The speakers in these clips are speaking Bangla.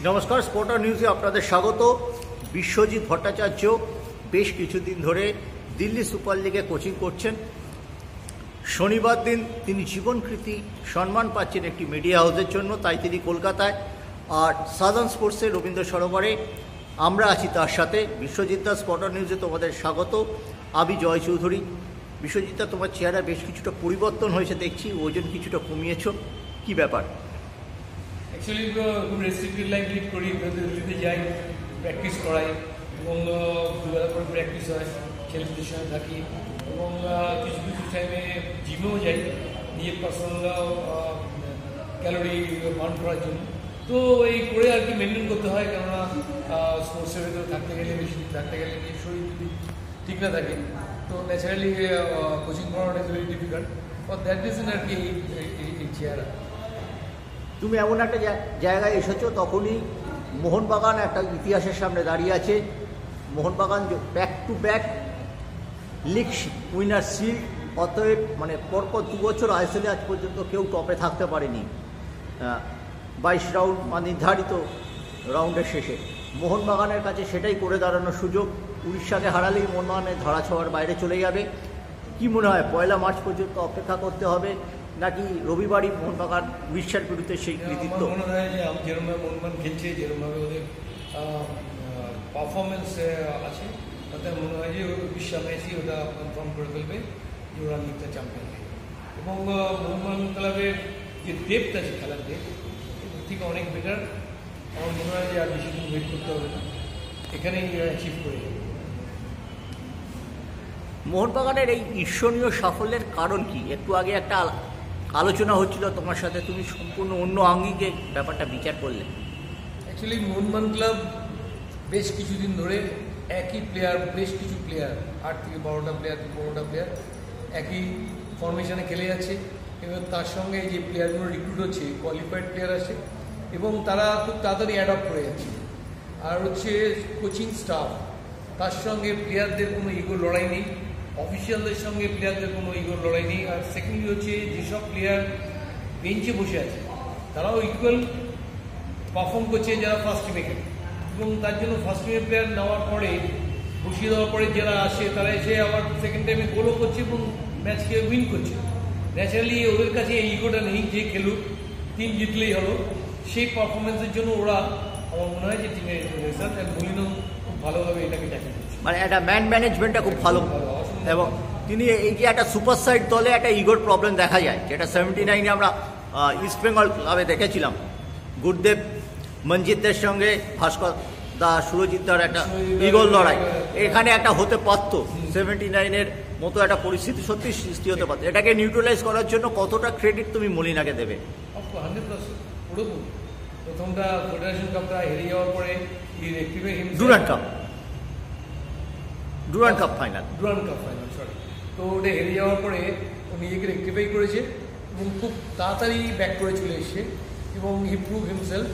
নমস্কার, স্পোর্টার নিউজে আপনাদের স্বাগত। বিশ্বজিৎ ভট্টাচার্য বেশ কিছুদিন ধরে দিল্লি সুপার লিগে কোচিং করছেন। শনিবার দিন তিনি জীবনকৃতি সম্মান পাচ্ছেন একটি মিডিয়া হাউসের জন্য, তাই তিনি কলকাতায়। আর সাদার্ন স্পোর্টসের রবীন্দ্র সরোবরে আমরা আছি তার সাথে। বিশ্বজিৎ দা, স্পোর্টার নিউজে তোমাদের স্বাগত। আমি জয় চৌধুরী। বিশ্বজিৎ দা, তোমার চেহারা বেশ কিছুটা পরিবর্তন হয়েছে দেখছি, ওজন কিছুটা কমিয়েছ, কি ব্যাপার? অ্যাকচুয়ালি খুব রেস্ট্রিক্টেড লাইফ লিড করি, দিল্লিতে যাই, প্র্যাকটিস করাই এবং দুবেলা করে প্র্যাকটিস হয়, ছেলেদের সঙ্গে থাকি এবং কিছু কিছু টাইমে জিমেও যাই নিজের পার্সোনাল ক্যালোরি বার্ন করার জন্য। তো এই করে আর কি মেনটেন করতে হয়, কেননা স্পোর্টসের ভেতরে থাকতে গেলে, বেশি থাকতে গেলে নিজের শরীর যদি ঠিক না থাকে তো ন্যাচারালি কোচিং করাটা is very difficult. For that reason আর কি এই চেয়ারা। তুমি এমন একটা জায়গায় এসেছো, তখনই মোহনবাগান একটা ইতিহাসের সামনে দাঁড়িয়ে আছে। Mohun Bagan back to back league winner shield, অতএব মানে পরপর 2 বছর আইএসএলে আজ পর্যন্ত কেউ টপে থাকতে পারেনি। 22 রাউন্ড বা নির্ধারিত রাউন্ডের শেষে মোহনবাগানের কাছে সেটাই করে দাঁড়ানোর সুযোগ। উড়িষ্যাকে হারালেই মোহনবাগানের ধরাছোঁয়ার বাইরে চলে যাবে। কি মনে হয়, 1 মার্চ পর্যন্ত অপেক্ষা করতে হবে নাকি রবিবারই মোহনবাগান উড়িষ্যার বিরুদ্ধে সেই কৃতিত্ব? মনে হয় যে যেরকমভাবে মোহনবাগান খেলছে, যেরকমভাবে ওদের পারফরমেন্স আছে, তাতে মনে হয় যে উড়িষ্যা ম্যাচই ওটা কনফার্ম করে ফেলবে যে ওরা লিগটা চ্যাম্পিয়ন হবে। এবং মোহনবাগান ক্লাবের যে ডেপথ আছে, খেলার ডেপথ, এর থেকে অনেক বেটার। আমার মনে হয় যে আর বেশি দিন ওয়েট করতে হবে না, এখানেই অ্যাচিভ করে যাবে। মোহনবাগানের এই ঈর্ষণীয় সাফল্যের কারণ কি? একটু আগে একটা আলোচনা হচ্ছিল তোমার সাথে, তুমি সম্পূর্ণ অন্য আঙ্গিকে ব্যাপারটা বিচার করলে। অ্যাকচুয়ালি মোহনবাগান ক্লাব বেশ কিছুদিন ধরে একই প্লেয়ার, বেশ কিছু প্লেয়ার, 8 থেকে 12টা প্লেয়ার, 15টা প্লেয়ার একই ফরমেশনে খেলে যাচ্ছে। এবার তার সঙ্গে যে প্লেয়ারগুলো রিক্রুট হচ্ছে, কোয়ালিফাইড প্লেয়ার আছে এবং তারা খুব তাড়াতাড়ি অ্যাডপ্ট করে যাচ্ছে। আর হচ্ছে কোচিং স্টাফ, তার সঙ্গে প্লেয়ারদের কোনো ইগো লড়াই নেই, অফিসিয়ালদের সঙ্গে প্লেয়ারদের কোনো ইগোর লড়াই নেই। আর সেকেন্ডলি হচ্ছে যেসব প্লেয়ার বেঞ্চে বসে আছে তারাও ইকুয়াল পারফর্ম করছে যারা ফার্স্ট টিমে খেলে, এবং তার জন্য ফার্স্ট টিমের প্লেয়ার নেওয়ার পরে, বসিয়ে দেওয়ার পরে যারা আসে তারা এসে আবার সেকেন্ড টাইমে গোলও করছে এবং ম্যাচকে উইন করছে। ন্যাচারালি ওদের কাছে এই ইগোটা নেই যে খেলুক, টিম জিতলেই হলো। সেই পারফরমেন্সের জন্য ওরা, আমার মনে হয় যে টিমের রেসার্চ আর মলিনও খুব ভালোভাবে এটাকে ট্যাকেল করছে। মানে একটা ম্যান ম্যানেজমেন্টটা খুব ভালো, এবং তিনি এই যে একটা সুপার সাইড দলে একটা ইগোর প্রবলেম দেখা যায়, যেটা 79-এ আমরা ইস্ট বেঙ্গল ক্লাবে দেখেছিলাম। গুরদেব মঞ্জিতদের সঙ্গে ভাস্কর দা, সুরজিৎ দার একটা ইগোর লড়াই এখানে একটা হতে পারতো। 79-এর মতো একটা পরিস্থিতি সত্যি সৃষ্টি হতে পারতো। এটাকে নিউট্রালাইজ করার জন্য কতটা ক্রেডিট তুমি মলিনাকে দেবে? 100% পুরোপুরি। প্রথমটা ফেডারেশন কাপটা হেরে যাওয়ার পরে ডুরান্ড কাপ ফাইনাল, সরি, তো ওটা হেরে যাওয়ার পরে ও নিজেকে রেক্টিফাই করেছে এবং খুব তাড়াতাড়ি ব্যাক করে চলে এসছে এবং হি প্রুভ হিমসেলফ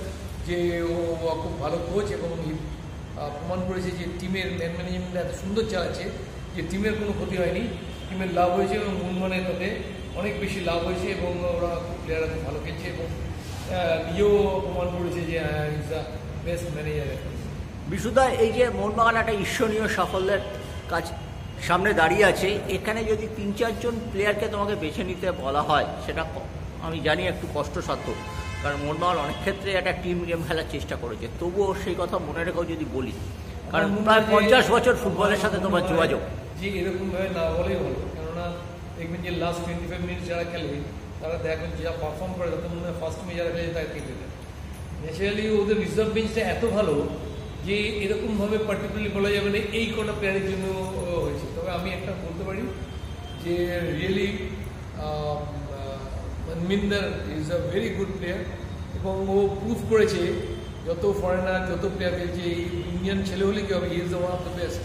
যে ও খুব ভালো কোচ, এবং হি প্রমাণ করেছে যে টিমের ম্যান ম্যানেজমেন্ট এত সুন্দর চালাচ্ছে যে টিমের কোনো ক্ষতি হয়নি, টিমের লাভ হয়েছে এবং মোহনবাগানের তাতে অনেক বেশি লাভ হয়েছে এবং ওরা প্লেয়াররা খুব ভালো খেলছে এবং নিজেও প্রমাণ করেছে যে ইজ দ্য বেস্ট ম্যানেজার। বিশুদা, এই যে মোহনবাগান একটা ঈর্ষণীয় সাফল্যের কাজ সামনে দাঁড়িয়ে আছে, এখানে যদি 3-4 জন প্লেয়ারকে তোমাকে বেছে নিতে বলা হয়, সেটা আমি জানি একটু কষ্টসাধ্য, কারণ মোহনবাগান অনেক ক্ষেত্রে একটা টিম গেম খেলার চেষ্টা করেছে। তবুও সেই কথা মনে রেখেও যদি বলি, কারণ প্রায় 50 বছর ফুটবলের সাথে তোমার যোগাযোগ, যে এরকমভাবে না বলেই হলো। কেননা দেখবেন যে লাস্ট 25 মিনিট যারা খেলে তারা দেখেন যা পারফর্ম করে, তাতে মনে হয় ফার্স্ট টিমে যারা খেলে তারা খেলতে দেয়। ন্যাচারালি ওদের রিজার্ভ বেঞ্চটা এত ভালো যে এরকমভাবে পার্টিকুলারলি বলা যাবে না এই কটা প্লেয়ারের জন্য হয়েছে। তবে আমি একটা বলতে পারি যে really Minder is a very good player এবং ও প্রুভ করেছে যত ফরেনার, যত প্লেয়ার খেলছে, এই ইন্ডিয়ান ছেলে হলে কী হবে, he is the one of the best.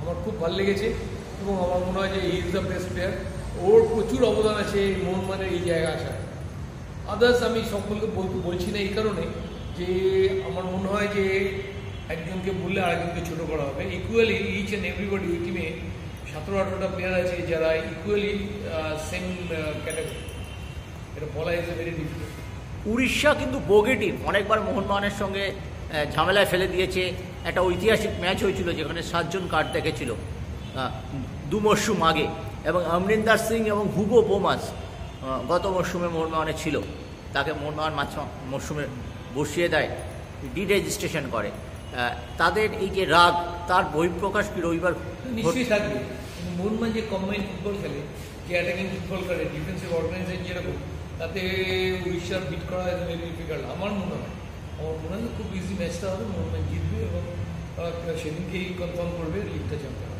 আমার খুব ভালো লেগেছে এবং আমার মনে হয় যে he is the best player. ওর প্রচুর অবদান আছে মোহনবাগানের এই জায়গায় আসা। আদার্স আমি সকলকে বলছি না এই কারণে যে আমার মনে হয় যে একজনকে বললে আরেকজনকে ছোটো করা হবে। ইকুয়ালি ইচ অ্যান্ড এভরিবডি, ওই টিমে 17-18টা প্লেয়ার আছে যারা ইকুয়ালি সেম ক্যাটাগরি। এটা বলা is a very difficult. Orissa কিন্তু বোগে টিম, অনেকবার মোহনবাগানের সঙ্গে ঝামেলায় ফেলে দিয়েছে। একটা ঐতিহাসিক ম্যাচ হয়েছিল যেখানে 7 জন কার্ড দেখেছিল 2 মরশুম আগে, এবং অমরিন্দর সিং এবং হুগো বোমাস গত মরশুমে মোহনবাগানে ছিল, তাকে মোহনবাগান মরশুমে বসিয়ে দেয়, ডিরেজিস্ট্রেশন করে। তাদের এই যে রাগ, তার বহিঃপ্রকাশ কি রবিবার নিশ্চয়ই থাকবে। মোহনবাগান যে কম্বাইন্ড ফুটবল খেলে, যে অ্যাটাকিং ফুটবল করে, ডিফেন্সিভ অর্গানাইজেশন যেরকম, তাতে উড়িষ্যার বিট করা ডিফিকাল্ট আমার মনে হয়। খুব ইজি ম্যাচটা হবে, মোহনবাগান জিতবে এবং সেদিনকেই কনফার্ম করবে লিগটা চ্যাম্পিয়ন।